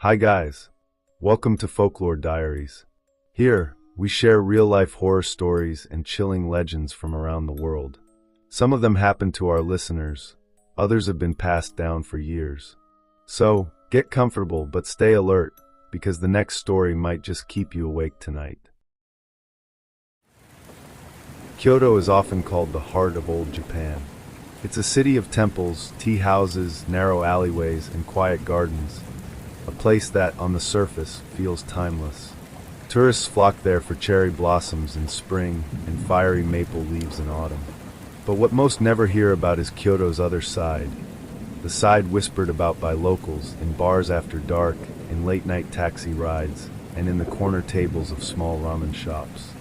Hi guys, welcome to Folklore Diaries. Here, we share real-life horror stories and chilling legends from around the world. Some of them happen to our listeners, others have been passed down for years. So, get comfortable but stay alert, because the next story might just keep you awake tonight. Kyoto is often called the heart of old Japan. It's a city of temples, tea houses, narrow alleyways, and quiet gardens. A place that, on the surface, feels timeless. Tourists flock there for cherry blossoms in spring and fiery maple leaves in autumn. But what most never hear about is Kyoto's other side. The side whispered about by locals, in bars after dark, in late-night taxi rides, and in the corner tables of small ramen shops.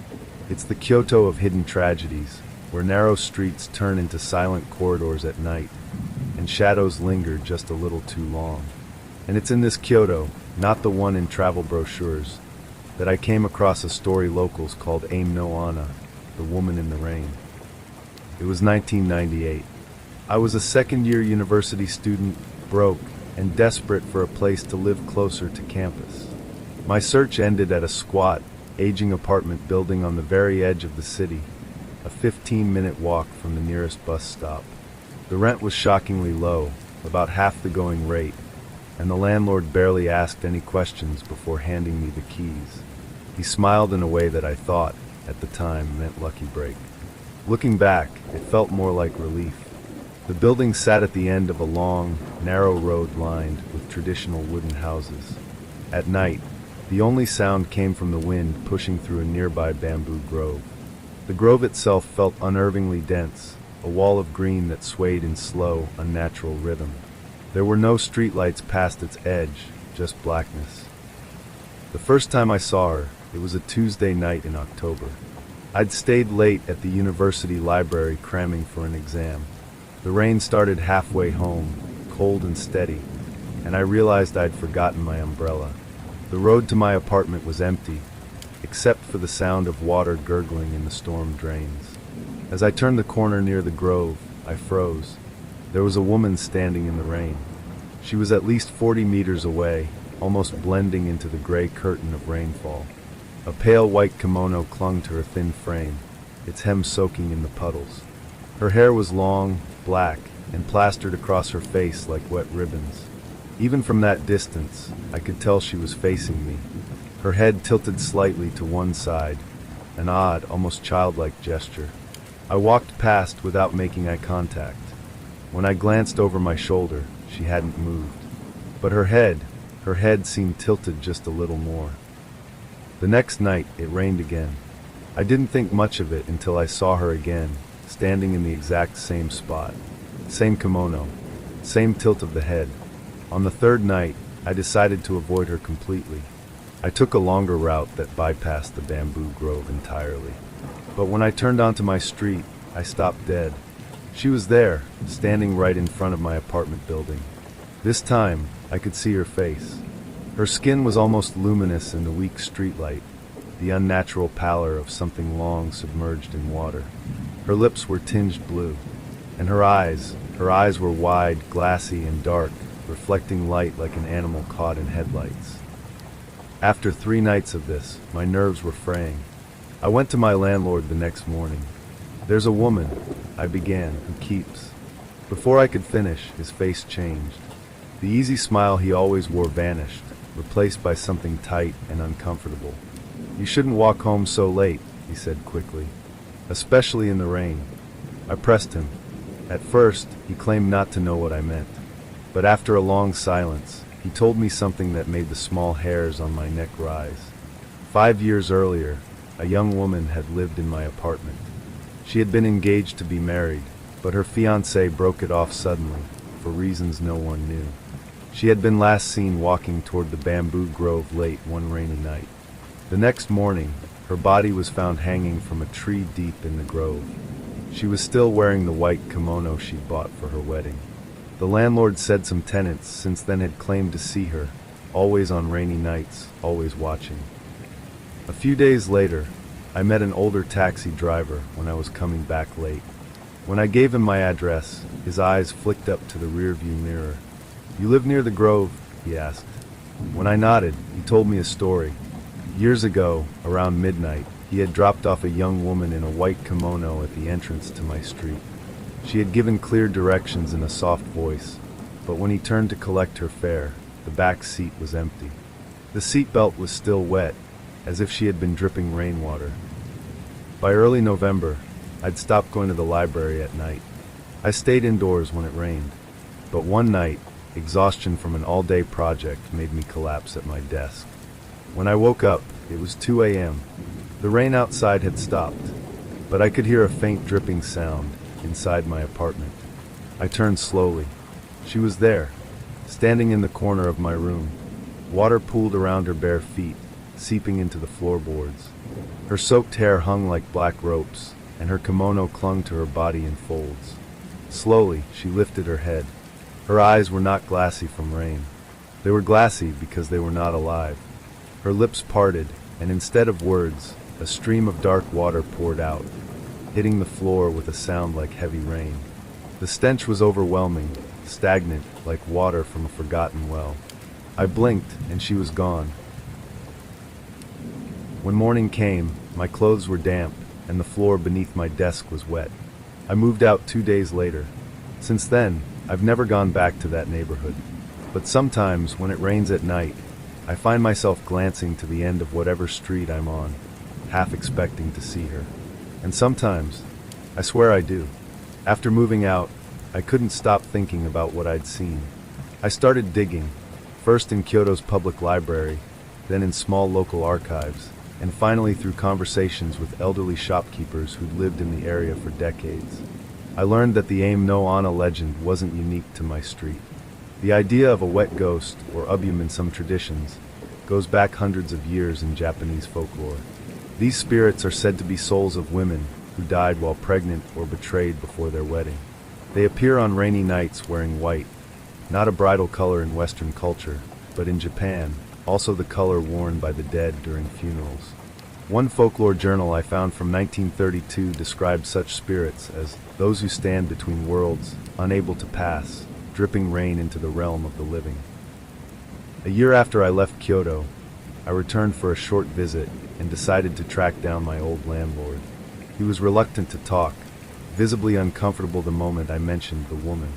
It's the Kyoto of hidden tragedies, where narrow streets turn into silent corridors at night, and shadows linger just a little too long. And it's in this Kyoto, not the one in travel brochures, that I came across a story locals called Aim No Onna, the woman in the rain. It was 1998. I was a second-year university student, broke, and desperate for a place to live closer to campus. My search ended at a squat, aging apartment building on the very edge of the city, a 15-minute walk from the nearest bus stop. The rent was shockingly low, about half the going rate, and the landlord barely asked any questions before handing me the keys. He smiled in a way that I thought, at the time, meant lucky break. Looking back, it felt more like relief. The building sat at the end of a long, narrow road lined with traditional wooden houses. At night, the only sound came from the wind pushing through a nearby bamboo grove. The grove itself felt unnervingly dense, a wall of green that swayed in slow, unnatural rhythm. There were no streetlights past its edge, just blackness. The first time I saw her, it was a Tuesday night in October. I'd stayed late at the university library cramming for an exam. The rain started halfway home, cold and steady, and I realized I'd forgotten my umbrella. The road to my apartment was empty, except for the sound of water gurgling in the storm drains. As I turned the corner near the grove, I froze. There was a woman standing in the rain. She was at least 40 meters away, almost blending into the gray curtain of rainfall. A pale white kimono clung to her thin frame, its hem soaking in the puddles. Her hair was long, black, and plastered across her face like wet ribbons. Even from that distance, I could tell she was facing me, her head tilted slightly to one side, an odd, almost childlike gesture. I walked past without making eye contact. When I glanced over my shoulder, she hadn't moved. But her head seemed tilted just a little more. The next night, it rained again. I didn't think much of it until I saw her again, standing in the exact same spot. Same kimono, same tilt of the head. On the third night, I decided to avoid her completely. I took a longer route that bypassed the bamboo grove entirely. But when I turned onto my street, I stopped dead. She was there, standing right in front of my apartment building. This time, I could see her face. Her skin was almost luminous in the weak streetlight, the unnatural pallor of something long submerged in water. Her lips were tinged blue, and her eyes were wide, glassy, and dark, reflecting light like an animal caught in headlights. After 3 nights of this, my nerves were fraying. I went to my landlord the next morning. "There's a woman," I began, "who keeps..." Before I could finish, his face changed. The easy smile he always wore vanished, replaced by something tight and uncomfortable. "You shouldn't walk home so late," he said quickly, "especially in the rain." I pressed him. At first, he claimed not to know what I meant. But after a long silence, he told me something that made the small hairs on my neck rise. 5 years earlier, a young woman had lived in my apartment. She had been engaged to be married, but her fiancé broke it off suddenly, for reasons no one knew. She had been last seen walking toward the bamboo grove late one rainy night. The next morning, her body was found hanging from a tree deep in the grove. She was still wearing the white kimono she'd bought for her wedding. The landlord said some tenants since then had claimed to see her, always on rainy nights, always watching. A few days later, I met an older taxi driver when I was coming back late. When I gave him my address, his eyes flicked up to the rearview mirror. "You live near the grove?" he asked. When I nodded, he told me a story. Years ago, around midnight, he had dropped off a young woman in a white kimono at the entrance to my street. She had given clear directions in a soft voice, but when he turned to collect her fare, the back seat was empty. The seat belt was still wet, as if she had been dripping rainwater. By early November, I'd stopped going to the library at night. I stayed indoors when it rained, but one night, exhaustion from an all-day project made me collapse at my desk. When I woke up, it was 2 a.m. The rain outside had stopped, but I could hear a faint dripping sound inside my apartment. I turned slowly. She was there, standing in the corner of my room. Water pooled around her bare feet, seeping into the floorboards. Her soaked hair hung like black ropes, and her kimono clung to her body in folds. Slowly, she lifted her head. Her eyes were not glassy from rain. They were glassy because they were not alive. Her lips parted, and instead of words, a stream of dark water poured out, hitting the floor with a sound like heavy rain. The stench was overwhelming, stagnant, like water from a forgotten well. I blinked, and she was gone. When morning came, my clothes were damp, and the floor beneath my desk was wet. I moved out 2 days later. Since then, I've never gone back to that neighborhood. But sometimes, when it rains at night, I find myself glancing to the end of whatever street I'm on, half expecting to see her. And sometimes, I swear I do. After moving out, I couldn't stop thinking about what I'd seen. I started digging, first in Kyoto's public library, then in small local archives, and finally through conversations with elderly shopkeepers who'd lived in the area for decades. I learned that the Aim no Onna legend wasn't unique to my street. The idea of a wet ghost, or ubum in some traditions, goes back hundreds of years in Japanese folklore. These spirits are said to be souls of women who died while pregnant or betrayed before their wedding. They appear on rainy nights wearing white, not a bridal color in Western culture, but in Japan, also the color worn by the dead during funerals. One folklore journal I found from 1932 described such spirits as those who stand between worlds, unable to pass, dripping rain into the realm of the living. A year after I left Kyoto, I returned for a short visit and decided to track down my old landlord. He was reluctant to talk, visibly uncomfortable the moment I mentioned the woman.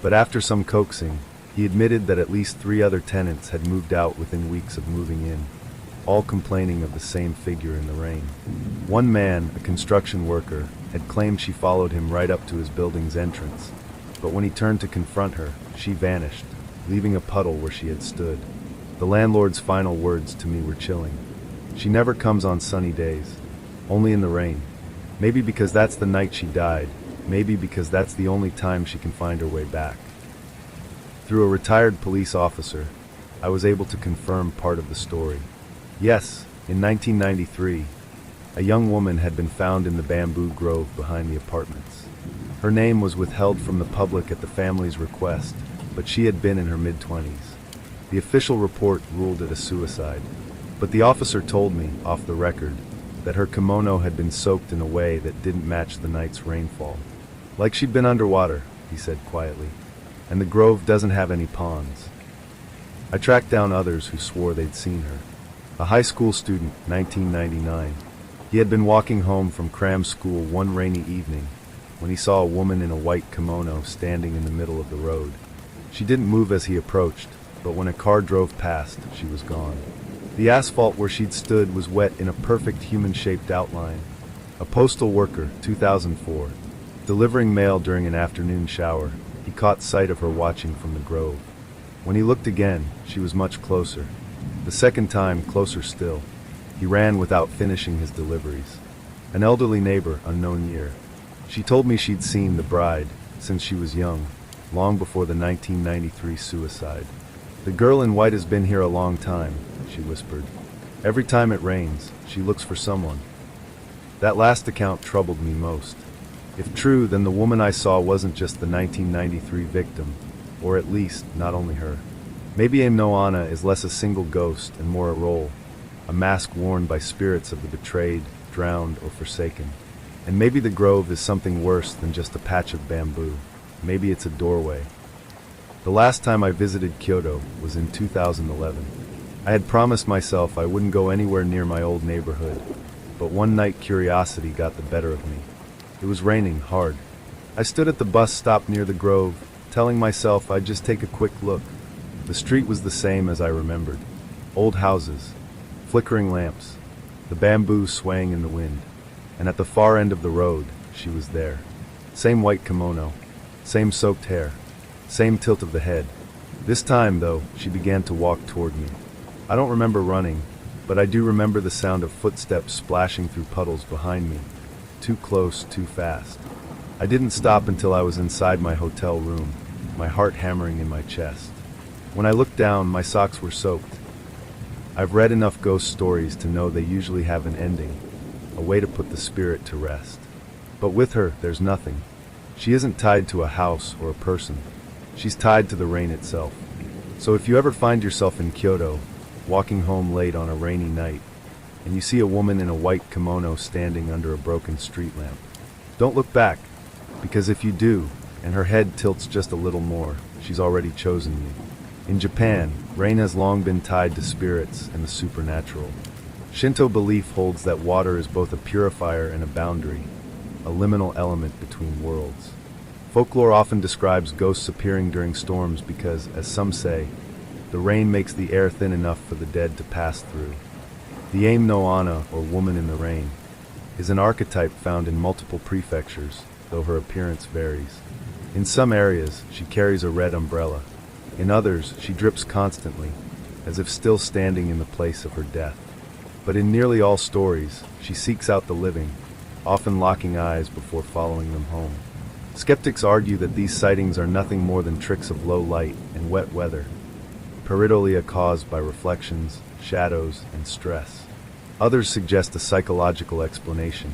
But after some coaxing, he admitted that at least 3 other tenants had moved out within weeks of moving in, all complaining of the same figure in the rain. One man, a construction worker, had claimed she followed him right up to his building's entrance, but when he turned to confront her, she vanished, leaving a puddle where she had stood. The landlord's final words to me were chilling. She never comes on sunny days, only in the rain. Maybe because that's the night she died, maybe because that's the only time she can find her way back. Through a retired police officer, I was able to confirm part of the story. Yes, in 1993, a young woman had been found in the bamboo grove behind the apartments. Her name was withheld from the public at the family's request, but she had been in her mid-20s. The official report ruled it a suicide, but the officer told me, off the record, that her kimono had been soaked in a way that didn't match the night's rainfall. Like she'd been underwater, he said quietly, and the grove doesn't have any ponds. I tracked down others who swore they'd seen her. A high school student, 1999. He had been walking home from cram school one rainy evening when he saw a woman in a white kimono standing in the middle of the road. She didn't move as he approached, but when a car drove past, she was gone. The asphalt where she'd stood was wet in a perfect human-shaped outline. A postal worker, 2004. Delivering mail during an afternoon shower, he caught sight of her watching from the grove. When he looked again, she was much closer. The second time, closer still. He ran without finishing his deliveries. An elderly neighbor, unknown year. She told me she'd seen the bride since she was young, long before the 1993 suicide. "The girl in white has been here a long time," she whispered. "Every time it rains, she looks for someone." That last account troubled me most. If true, then the woman I saw wasn't just the 1993 victim, or at least not only her. Maybe Aim no Onna is less a single ghost and more a role, a mask worn by spirits of the betrayed, drowned, or forsaken. And maybe the grove is something worse than just a patch of bamboo. Maybe it's a doorway. The last time I visited Kyoto was in 2011. I had promised myself I wouldn't go anywhere near my old neighborhood, but one night curiosity got the better of me. It was raining hard. I stood at the bus stop near the Grove, telling myself I'd just take a quick look. The street was the same as I remembered. Old houses, flickering lamps, the bamboo swaying in the wind. And at the far end of the road, she was there. Same white kimono, same soaked hair, same tilt of the head. This time, though, she began to walk toward me. I don't remember running, but I do remember the sound of footsteps splashing through puddles behind me. Too close, too fast. I didn't stop until I was inside my hotel room, my heart hammering in my chest. When I looked down, my socks were soaked. I've read enough ghost stories to know they usually have an ending, a way to put the spirit to rest. But with her, there's nothing. She isn't tied to a house or a person. She's tied to the rain itself. So if you ever find yourself in Kyoto, walking home late on a rainy night, and you see a woman in a white kimono standing under a broken street lamp, don't look back, because if you do, and her head tilts just a little more, she's already chosen you. In Japan, rain has long been tied to spirits and the supernatural. Shinto belief holds that water is both a purifier and a boundary, a liminal element between worlds. Folklore often describes ghosts appearing during storms because, as some say, the rain makes the air thin enough for the dead to pass through. The Aim no Onna, or woman in the rain, is an archetype found in multiple prefectures, though her appearance varies. In some areas, she carries a red umbrella. In others, she drips constantly, as if still standing in the place of her death. But in nearly all stories, she seeks out the living, often locking eyes before following them home. Skeptics argue that these sightings are nothing more than tricks of low light and wet weather, pareidolia caused by reflections, shadows, and stress. Others suggest a psychological explanation,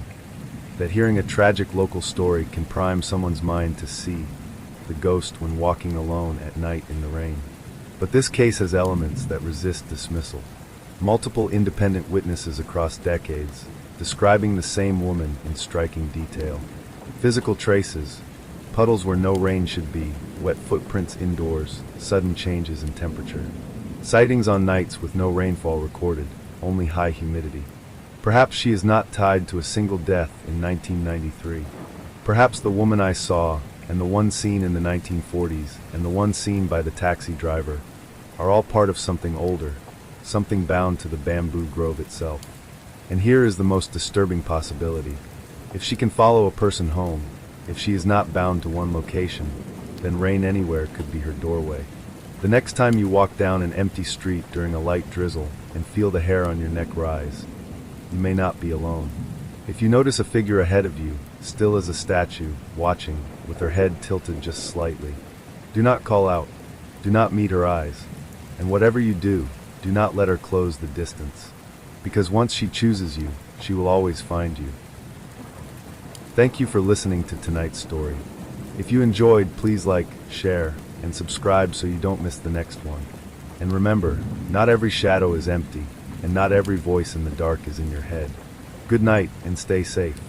that hearing a tragic local story can prime someone's mind to see the ghost when walking alone at night in the rain. But this case has elements that resist dismissal. Multiple independent witnesses across decades, describing the same woman in striking detail. Physical traces, puddles where no rain should be, wet footprints indoors, sudden changes in temperature. Sightings on nights with no rainfall recorded, only high humidity. Perhaps she is not tied to a single death in 1993. Perhaps the woman I saw, and the one seen in the 1940s, and the one seen by the taxi driver, are all part of something older, something bound to the bamboo grove itself. And here is the most disturbing possibility. If she can follow a person home, if she is not bound to one location, then rain anywhere could be her doorway. The next time you walk down an empty street during a light drizzle and feel the hair on your neck rise, you may not be alone. If you notice a figure ahead of you, still as a statue, watching, with her head tilted just slightly, do not call out, do not meet her eyes, and whatever you do, do not let her close the distance, because once she chooses you, she will always find you. Thank you for listening to tonight's story. If you enjoyed, please like, share, and subscribe so you don't miss the next one. And remember, not every shadow is empty, and not every voice in the dark is in your head. Good night, and stay safe.